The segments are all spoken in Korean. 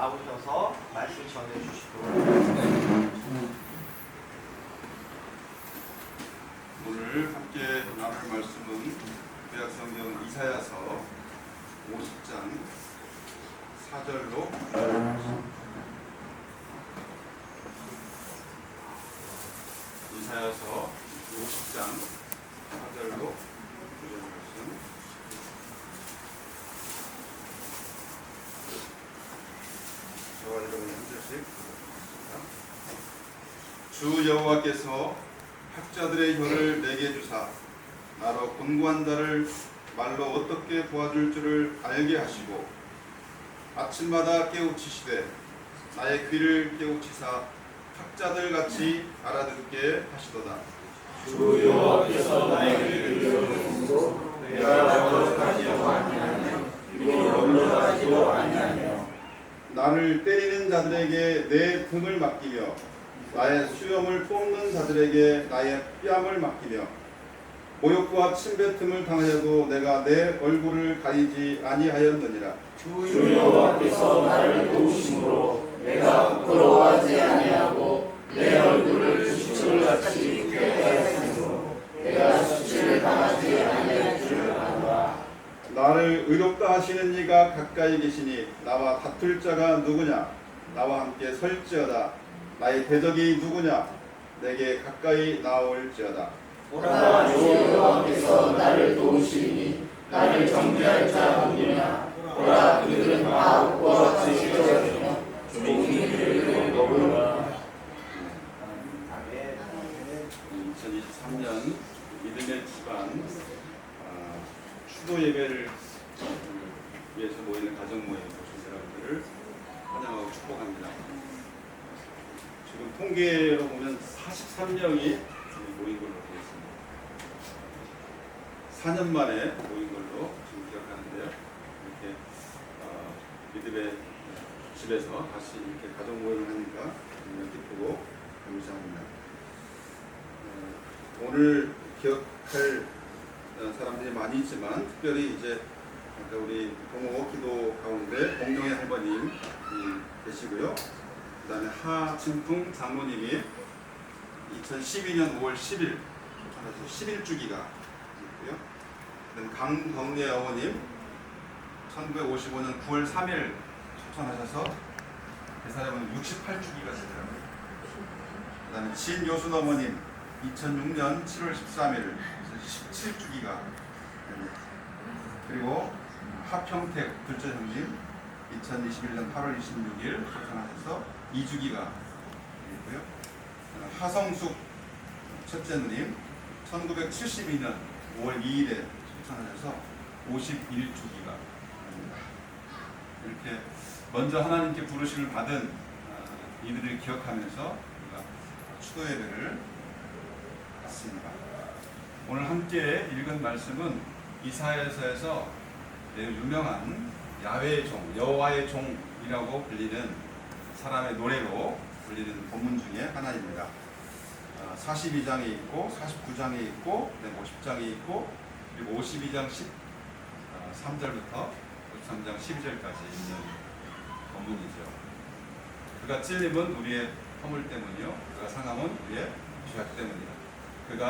나오셔서 말씀 전해주시도록 하겠습니다. 오늘 함께 나눌 말씀은 구약성경 이사야서 50장 4절로 이사야서 50장 4절로 9절 말씀. 저와 여러분이 한 절씩 읽겠습니다. 주 여호와께서 학자들의 혀를 내게 주사 나로 권고한 자를 말로 어떻게 도와줄 줄을 알게 하시고 아침마다 깨우치시되 나의 귀를 깨우치사 학자들 같이 알아듣게 하시도다. 주 여호와께서 나의 귀를 열어주시고 내가 거룩하지도 아니하며 그리고 넘겨가지도 아니하며 나를 때리는 자들에게 내 등을 맡기며 나의 수염을 뽑는 자들에게 나의 뺨을 맡기며 모욕과 침뱉음을 당하여도 내가 내 얼굴을 가리지 아니하였느니라. 주 여호와께서 나를 도우심으로 내가 부끄러워하지 아니하고 내 얼굴을 수출같이 쾌하게 하시므로 내가 수치를 당하지 아니할 줄 아노라. 나를 의롭다 하시는 이가 가까이 계시니 나와 다툴 자가 누구냐? 나와 함께 설지어다. 나의 대적이 누구냐? 내게 가까이 나올지어다. 오라 주 여호와께서 나를 도우시니 나를 정죄할 자 누구냐? 오라 그들은 다 옷과 찢어지며 종이를 먹으라. 2023년 믿음의 기반 추도 예배를 위해서 모이는 가정 모임 오신 여러분들을 환영하고 축복합니다. 지금 통계로 보면 43명이 모인 걸로 되어 있습니다. 4년 만에 모인 걸로 지금 기억하는데요. 이렇게 믿음의 집에서 다시 이렇게 가정 모임을 하니까 정말 기쁘고 감사합니다. 오늘 기억할 사람들이 많이 있지만 특별히 이제 아까 우리 동호 기도 가운데 공정의 할머님이 계시고요. 그 다음에 하진풍 장로님이 2012년 5월 10일 초청해서 11주기가 있고요. 그다음에 강덕례 어머님 1955년 9월 3일 초청하셔서 대사님은 68주기가 되더라고요. 그 다음에 진요순 어머님 2006년 7월 13일 17주기가 그리고 하평택 둘째 형님 2021년 8월 26일 초청하셔서 2주기가 있고요. 하성숙 첫째 누님 1972년 5월 2일에 초청하셔서 51주기가 이렇게 먼저 하나님께 부르심을 받은 이들을 기억하면서 우리가 추도 예배를 받습니다. 오늘 함께 읽은 말씀은 이사야서에서 매우 유명한 야훼의 종, 여호와의 종이라고 불리는 사람의 노래로 불리는 본문 중에 하나입니다. 42장이 있고 49장이 있고 50장이 있고 그리고 52장 13절부터 53장 12절까지 있는 본문이죠. 그가 찔림은 우리의 허물 때문이요 그가 상함은 우리의 죄악 때문이다. 그가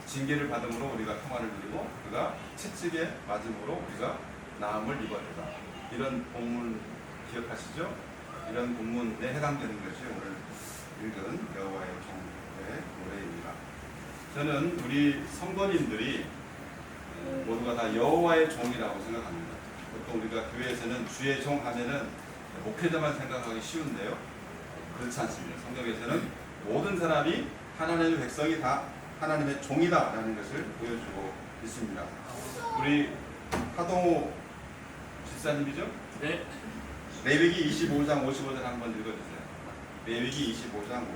징계를 받음으로 우리가 평화를 누리고 그가 채찍에 맞음으로 우리가 나음을 입었다. 이런 본문 기억하시죠? 이런 본문에 해당되는 것이 오늘 읽은 여호와의 종의 노래입니다. 저는 우리 성도님들이 모두가 다 여호와의 종이라고 생각합니다. 보통 우리가 교회에서는 주의 종 하면은 목회자만 생각하기 쉬운데요. 그렇지 않습니다. 성경에서는 모든 사람이 하나님의 백성이 다 하나님의 종이다라는 것을 보여주고 있습니다. 우리 하동호 집사님이죠? 네. 레위기 25장 55절 한번 읽어주세요. 레위기 25장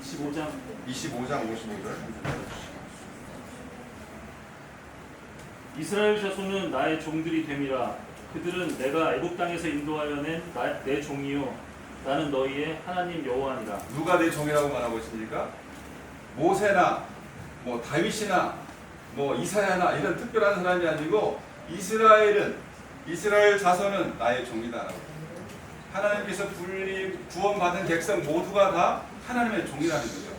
55절. 25장 55절. 이스라엘 자손은 나의 종들이 됨이라. 그들은 내가 애굽 땅에서 인도하여 낸 내 종이요 나는 너희의 하나님 여호와니라. 누가 내 종이라고 말하고 있습니까? 모세나 뭐 다윗이나 뭐 이사야나 이런 특별한 사람이 아니고 이스라엘 자손은 나의 종이다라고. 하나님께서 구원받은 백성 모두가 다 하나님의 종이라는 거죠.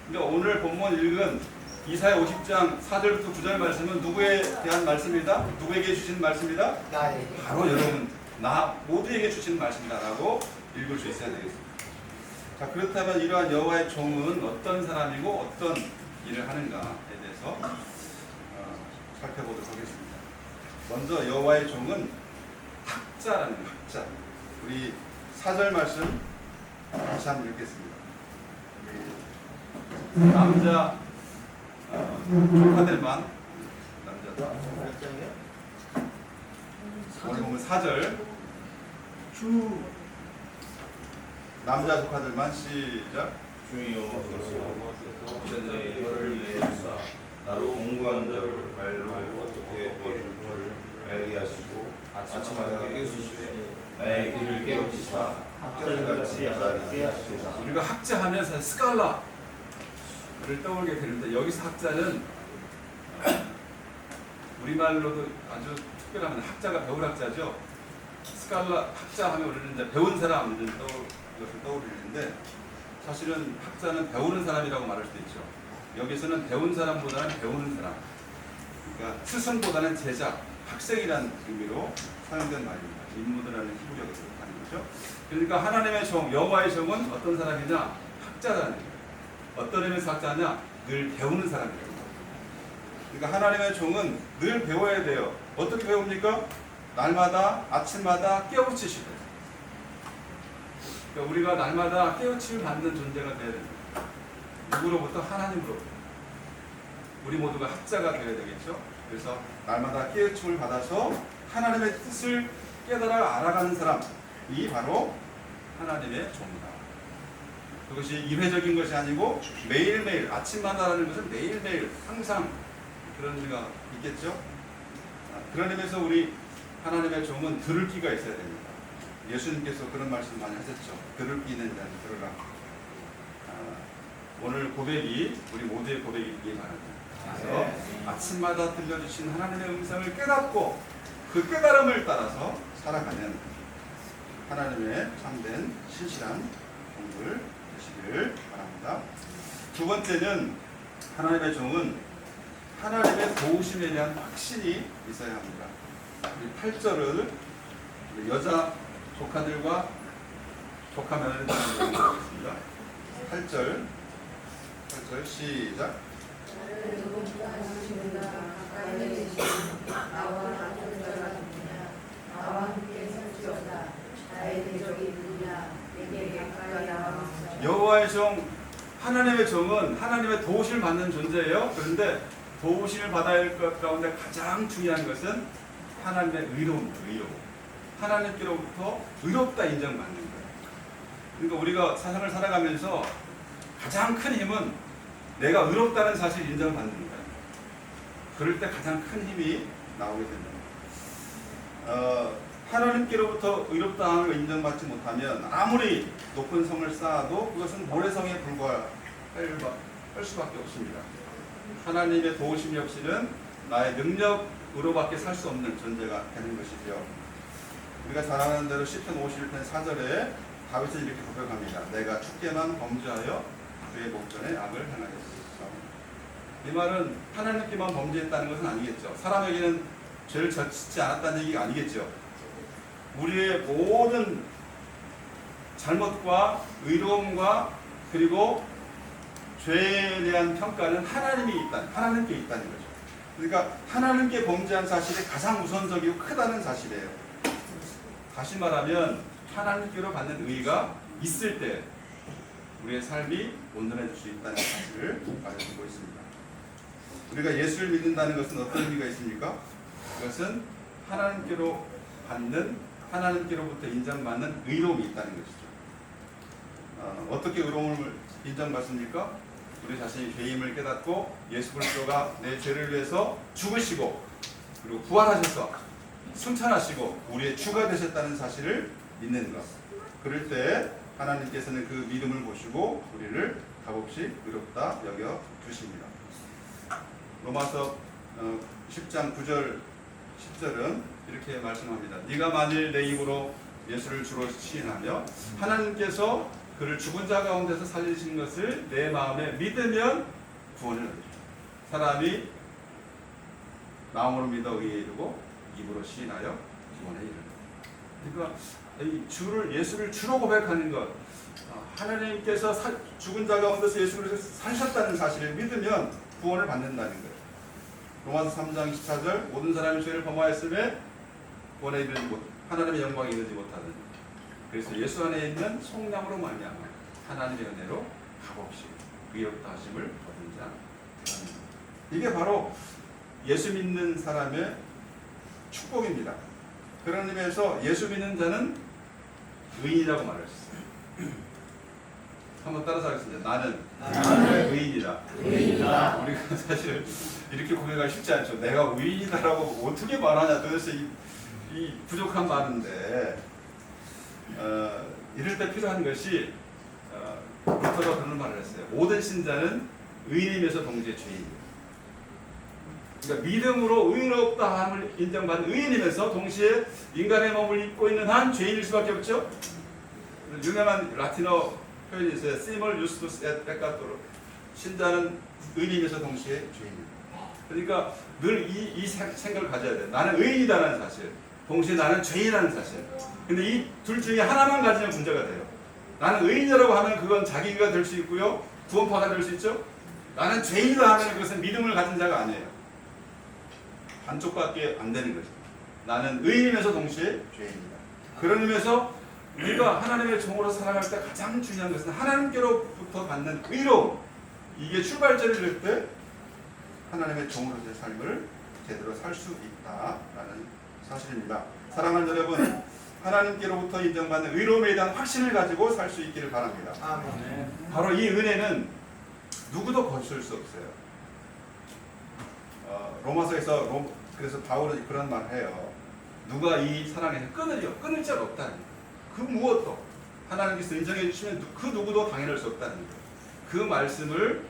근데 오늘 본문 읽은 이사야 50장 4절부터 9절 말씀은 누구에 대한 말씀이다? 누구에게 주신 말씀이다? 나의 바로 여러분, 나 모두에게 주신 말씀이다라고 읽을 수 있어야 되겠습니다. 자, 그렇다면 이러한 여호와의 종은 어떤 사람이고 어떤 일을 하는가에 대해서 살펴보도록 하겠습니다. 먼저 여호와의 종은 학자라는 거예요. 학자. 우리 4절 말씀 다시 한번 읽겠습니다. 남자 조카들만 남자 몇 장이요? 오늘 보면 4절 남자 조카들만 시작. 주의 여호와께서 전에 너를 위하사 나로 공부한 자를 발로 어떻게 보여줄 줄을 알게 하시고 아침마다 깨우치시되 나의 길을 깨우치사 학자들같이 하게 하시고. 우리가 학자 하면서 스칼라를 떠올게 되는데 여기서 학자는 우리말로도 아주 특별한 학자가 배울 학자죠. 스칼라 학자 하면 우리는 이제 배운 사람을 떠올리는데 사실은 학자는 배우는 사람이라고 말할 수도 있죠. 여기서는 배운 사람보다는 배우는 사람, 그러니까 스승보다는 제자, 학생이라는 의미로 사용된 말입니다. 인무드라는 히브리어가 하는 거죠. 그러니까 하나님의 종, 여호와의 종은 어떤 사람이냐? 학자라는 거예요. 어떤 의미에서 학자냐? 늘 배우는 사람이에요. 그러니까 하나님의 종은 늘 배워야 돼요. 어떻게 배웁니까? 날마다 아침마다 깨우치시고. 그러니까 우리가 날마다 깨우침을 받는 존재가 되어야 됩니다. 누구로부터? 하나님으로부터. 우리 모두가 학자가 되어야 되겠죠. 그래서 날마다 깨우침을 받아서 하나님의 뜻을 깨달아 알아가는 사람이 바로 하나님의 종이다. 그것이 일회적인 것이 아니고 매일매일, 아침마다라는 것은 매일매일 항상 그런 의미가 있겠죠. 그런 의미에서 우리 하나님의 종은 들을 귀가 있어야 됩니다. 예수님께서 그런 말씀 많이 하셨죠. 들을 귀 있는 자는 들으라. 오늘 고백이 우리 모두의 고백이기 바랍니다. 그래서 아침마다 들려주신 하나님의 음성을 깨닫고 그 깨달음을 따라서 살아가는 하나님의 참된 신실한 종들 되시기를 바랍니다. 두 번째는 하나님의 종은 하나님의 도우심에 대한 확신이 있어야 합니다. 8절을 여자 조카들과 조카 며느리들을 보겠습니다. 8절 시작. 여호와의 종, 하나님의 종은 하나님의 도우심을 받는 존재예요. 그런데 도우심을 받아야 할 것 가운데 가장 중요한 것은 하나님의 의로움입니다. 의로움. 하나님께로부터 의롭다 인정받는 거예요. 그러니까 우리가 세상을 살아가면서 가장 큰 힘은 내가 의롭다는 사실을 인정받는 거예요. 그럴 때 가장 큰 힘이 나오게 됩니다. 하나님께로부터 의롭다함을 인정받지 못하면 아무리 높은 성을 쌓아도 그것은 모래성에 불과할 수밖에 없습니다. 하나님의 도우심 역시는 나의 능력으로밖에 살 수 없는 존재가 되는 것이죠. 우리가 잘 아는 대로 시편 51편 4절에 다윗은 이렇게 고백합니다. 내가 주께만 범죄하여 그의 목전에 악을 행하였소. 이 말은 하나님께만 범죄했다는 것은 아니겠죠. 사람에게는 죄를 짓지 않았다는 얘기가 아니겠죠. 우리의 모든 잘못과 의로움과 그리고 죄에 대한 평가는 하나님께 있다는 거죠. 그러니까 하나님께 범죄한 사실이 가장 우선적이고 크다는 사실이에요. 다시 말하면 하나님께로 받는 의의가 있을 때 우리의 삶이 온전해질 수 있다는 사실을 가르치고 있습니다. 우리가 예수를 믿는다는 것은 어떤 의미가 있습니까? 그것은 하나님께로 받는, 하나님께로부터 인정받는 의로움이 있다는 것이죠. 어떻게 의로움을 인정받습니까? 우리 자신이 죄임을 깨닫고 예수 그리스도가 내 죄를 위해서 죽으시고 그리고 부활하셔서 승천하시고 우리의 주가 되셨다는 사실을 믿는 것. 그럴 때 하나님께서는 그 믿음을 보시고 우리를 값없이 의롭다 여겨 주십니다. 로마서 10장 9절 10절은 이렇게 말씀합니다. 네가 만일 내 입으로 예수를 주로 시인하며 하나님께서 그를 죽은 자 가운데서 살리신 것을 내 마음에 믿으면 구원을 얻으리라. 사람이 마음으로 믿어 의에 이르고 입으로 시인하여 구원에 이르리라. 그러니까 이 주를 예수를 주로 고백하는 것, 하나님께서 죽은 자 가운데서 예수를 사셨다는 사실을 믿으면 구원을 받는다는 거예요. 로마서 3장 14절 모든 사람이 죄를 범하였음에 구원에 이르지 못 하나님의 영광에 이르지 못하는 그래서 예수 안에 있는 속량으로 말미암아 하나님의 은혜로 값없이 의롭다 하심을 얻은 자. 이게 바로 예수 믿는 사람의 축복입니다. 그런 의미에서 예수 믿는 자는 의인이라고 말했어요. 한번 따라서 하겠습니다. 나는 의인이다. 의인이다. 우리가 사실 이렇게 고백하기 쉽지 않죠. 내가 의인이다라고 어떻게 말하냐. 도대체 이 부족한 말인데 이럴 때 필요한 것이 루터가 그런 말을 했어요. 모든 신자는 의인임에서 동시에 죄인이에요. 그러니까 믿음으로 의롭다함을 인정받는 의인이면서 동시에 인간의 몸을 입고 있는 한 죄인일 수밖에 없죠. 유명한 라틴어 표현이 있어요. Simul justus et peccator. 신자는 의인이면서 동시에 죄인입니다. 그러니까 늘 이 생각을 가져야 돼요. 나는 의인이다라는 사실, 동시에 나는 죄인이라는 사실. 근데 이 둘 중에 하나만 가지면 문제가 돼요. 나는 의인이라고 하면 그건 자기가 될 수 있고요, 구원파가 될 수 있죠. 나는 죄인이다 하면 그것은 믿음을 가진 자가 아니에요. 반쪽밖에 안 되는 거죠. 나는 의인이면서 동시에 죄인이다. 그런 의미에서 우리가 하나님의 종으로 살아갈 때 가장 중요한 것은 하나님께로부터 받는 의로움. 이게 출발점이 될 때 하나님의 종으로서의 삶을 제대로 살 수 있다라는 사실입니다. 사랑하는 여러분, 하나님께로부터 인정받는 의로움에 대한 확신을 가지고 살 수 있기를 바랍니다. 아멘. 바로 이 은혜는 누구도 거스를 수 없어요. 로마서에서 그래서 바울은 그런 말을 해요. 누가 이 사랑에서 끊을 자가 없다는 거예요. 그 무엇도 하나님께서 인정해 주시면 그 누구도 당해낼 수 없다는 거예요. 그 말씀을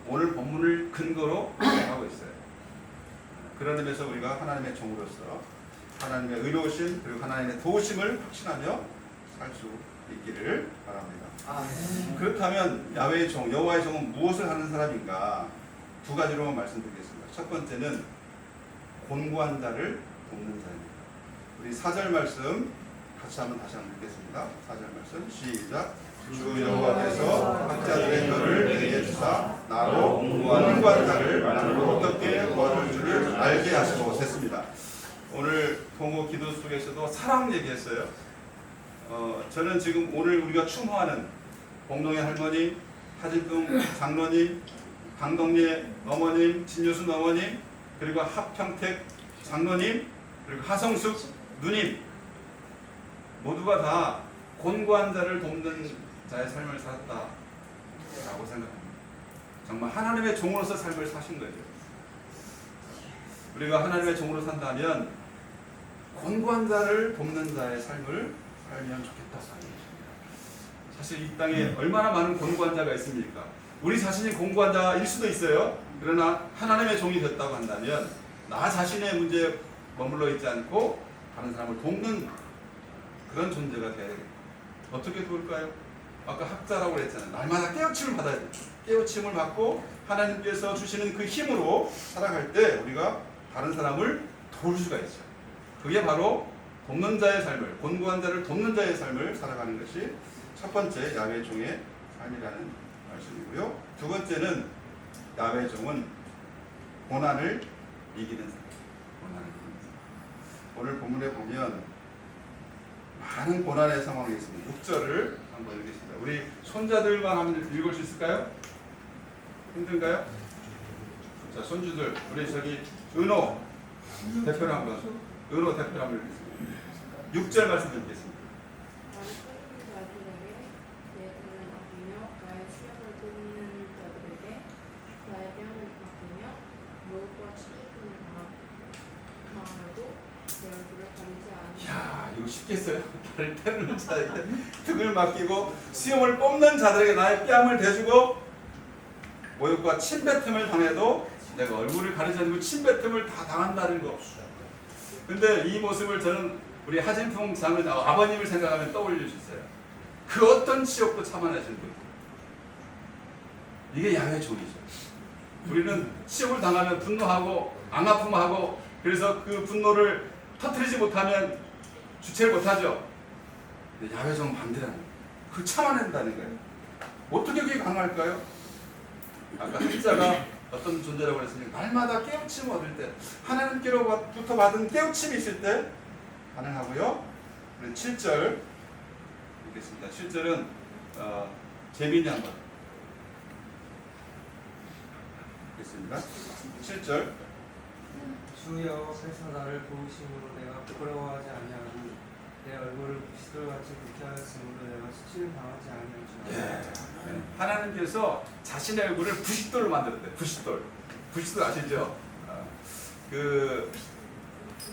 오늘 본문을 근거로 하고 있어요. 그런 의미에서 우리가 하나님의 종으로서 하나님의 의로우심 그리고 하나님의 도우심을 확신하며 살 수 있기를 바랍니다. 아멘. 그렇다면 야훼의 종, 여호와의 종은 무엇을 하는 사람인가? 두 가지로만 말씀드리겠습니다. 첫 번째는 곤고한 자를 돕는 자입니다. 우리 4절 말씀 같이 한번 다시 한번 읽겠습니다. 4절 말씀 시작. 주 여호와께서 학자들의 혀를 내게 주사 나로 곤고한 자를 나로 어떻게 도와줄 줄을 알게 하시고 됐습니다. 오늘 동호 기도 속에서도 사랑 얘기했어요. 저는 지금 오늘 우리가 추모하는 공동의 할머니, 하진동 장로님, 강동리 어머님, 진유순 어머님, 그리고 합평택 장로님, 그리고 하성숙 누님 모두가 다 곤고한 자를 돕는 자의 삶을 살았다라고 생각합니다. 정말 하나님의 종으로서 삶을 사신 거예요. 우리가 하나님의 종으로 산다면 곤고한 자를 돕는 자의 삶을 살면 좋겠다. 사실 이 땅에 얼마나 많은 곤고한 자가 있습니까? 우리 자신이 곤고한 자일 수도 있어요. 그러나 하나님의 종이 됐다고 한다면 나 자신의 문제에 머물러 있지 않고 다른 사람을 돕는 그런 존재가 돼야 되겠다. 어떻게 도울까요? 아까 학자라고 그랬잖아요. 날마다 깨우침을 받아야 돼요. 깨우침을 받고 하나님께서 주시는 그 힘으로 살아갈 때 우리가 다른 사람을 도울 수가 있어요. 그게 바로 돕는 자의 삶을, 곤고한 자를 돕는 자의 삶을 살아가는 것이 첫 번째 야훼의 종의 삶이라는 말씀이고요. 두 번째는 야훼의 종은 고난을 이기는 삶. 고난을 이기는 삶. 오늘 본문에 보면 많은 고난의 상황이 있습니다. 6절을 한번 읽겠습니다. 우리 손자들만 한번 읽을 수 있을까요? 힘든가요? 자, 손주들, 우리 저기 은호 대표로 한번 읽겠습니다. 6절 말씀 드리겠습니다. 야, 이거 쉽겠어요? 나를 때리는 자에게 등을 맡기고 수염을 뽑는 자들에게 나의 뺨을 대주고 모욕과 침뱉음을 당해도 내가 얼굴을 가리지 않고 침뱉음을 다 당한다는 거. 근데 이 모습을 저는 우리 하진풍 장은 아버님을 생각하면 떠올려 주세요. 그 어떤 치욕도 참아내신 분. 이게 야훼 종이죠. 우리는 치욕을 당하면 분노하고 앙아픔하고 그래서 그 분노를 터뜨리지 못하면 주체를 못하죠. 근데 야훼 종 반대라는 거예요. 그걸 참아낸다는 거예요. 어떻게 그게 가능할까요? 아까 한자가 어떤 존재라고 그랬으니까 날마다 깨우침을 얻을 때 하나님께로부터 받은 깨우침이 있을 때 가능하고요. 7절 읽겠습니다. 7절은 재민이 한번 읽겠습니다. 7절 주 여호와께서 나를 도우심으로 내가 부끄러워하지 아니하니 내 얼굴을 부시돌같이 붉게 하였으므로 내가 수치를 당하지 아니하리라. 하나님께서 자신의 얼굴을 부싯돌로 만들었대요. 부싯돌 아시죠? 그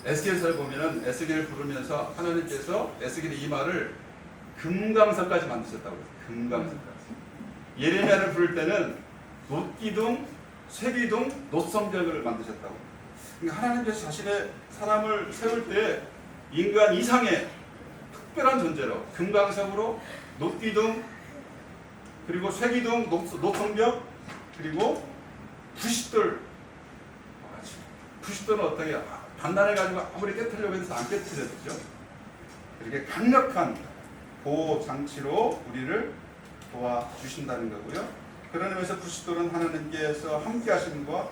에스겔서를 보면은 에스겔을 부르면서 하나님께서 에스겔의 이마를 금강석까지 만드셨다고 해요. 금강석까지. 예레미야를 부를 때는 놋기둥, 쇠기둥, 놋성벽을 만드셨다고. 그러니까 하나님께서 자신의 사람을 세울 때 인간 이상의 특별한 존재로 금강석으로 놋기둥 그리고 쇠기둥, 놋성벽 그리고 부싯돌. 부싯돌은 어떻게 단단해가지고 아무리 깨트리려고 해서 안 깨트려지죠. 이렇게 강력한 보호 장치로 우리를 도와주신다는 거고요. 그런 의미에서 부싯돌은 하나님께서 함께 하심과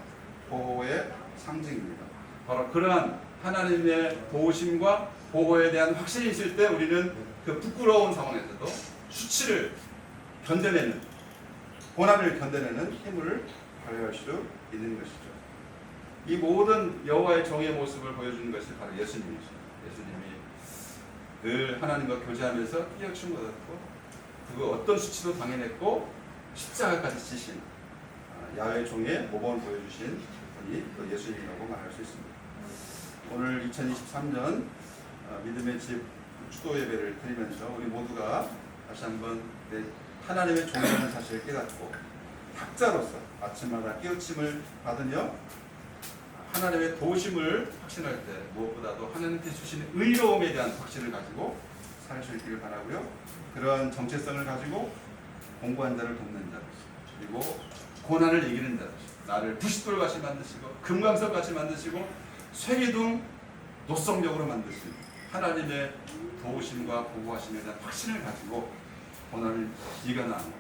보호의 상징입니다. 바로 그러한 하나님의 도우심과 보호에 대한 확신이 있을 때 우리는 그 부끄러운 상황에서도 수치를 견뎌내는, 고난을 견뎌내는 힘을 발휘할 수 있는 것이죠. 이 모든 여호와의 종의 모습을 보여주는 것이 바로 예수님이죠. 예수님이 늘 하나님과 교제하면서 깨우침 얻었고 그 어떤 수치도 당해냈고 십자가까지 지신 야훼 종의 모범을 보여주신 분이 또 예수님이라고 말할 수 있습니다. 오늘 2023년 믿음의 집 추도 예배를 드리면서 우리 모두가 다시 한번 하나님의 종이라는 사실을 깨닫고 학자로서 아침마다 깨우침을 받으며 하나님의 도우심을 확신할 때 무엇보다도 하나님께 주시는 의로움에 대한 확신을 가지고 살 수 있기를 바라고요. 그런 정체성을 가지고 공부한 자를 돕는 자, 그리고 고난을 이기는 자, 나를 부싯돌같이 만드시고 금강석같이 만드시고 쇠기둥 노성적으로 만드시고 하나님의 도우심과 보호하심에 대한 확신을 가지고 고난을 이겨나가는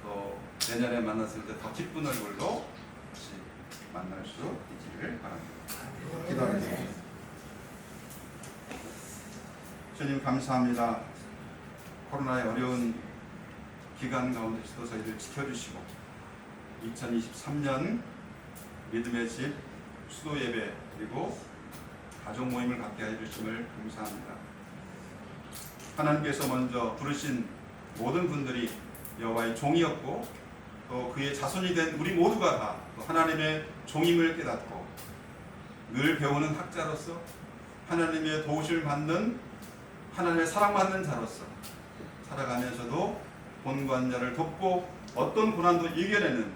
또 내년에 만났을 때 더 기쁜 얼굴로 다시 만날 수 있기를 바랍니다. 기도하겠습니다. 주님 감사합니다. 코로나의 어려운 기간 가운데서도 저희를 지켜주시고 2023년 믿음의 집 수도 예배 그리고 가족 모임을 갖게 해주심을 감사합니다. 하나님께서 먼저 부르신 모든 분들이 여호와의 종이었고 또 그의 자손이 된 우리 모두가 다 하나님의 종임을 깨닫고 늘 배우는 학자로서 하나님의 도우심을 받는 하나님의 사랑받는 자로서 살아가면서도 본관자를 돕고 어떤 고난도 이겨내는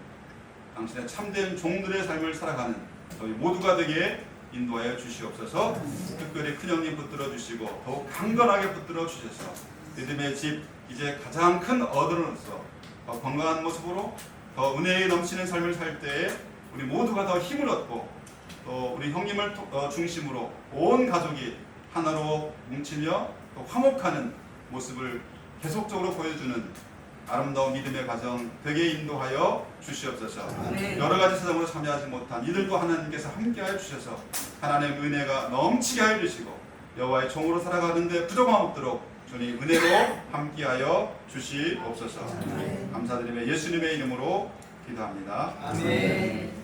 당신의 참된 종들의 삶을 살아가는 저희 모두가 되게 인도하여 주시옵소서. 특별히 큰형님 붙들어 주시고 더욱 강건하게 붙들어 주셔서 믿음의 집 이제 가장 큰 어른으로서 더 건강한 모습으로 더 은혜에 넘치는 삶을 살 때에 우리 모두가 더 힘을 얻고 또 우리 형님을 중심으로 온 가족이 하나로 뭉치며 또 화목하는 모습을 계속적으로 보여주는 아름다운 믿음의 가정 되게 인도하여 주시옵소서. 여러 가지 사정으로 참여하지 못한 이들도 하나님께서 함께하여 주셔서 하나님의 은혜가 넘치게 하여 주시고 여호와의 종으로 살아가는데 부족함 없도록 주님 은혜로 함께하여 주시옵소서. 감사드리며 예수님의 이름으로 기도합니다. 아멘.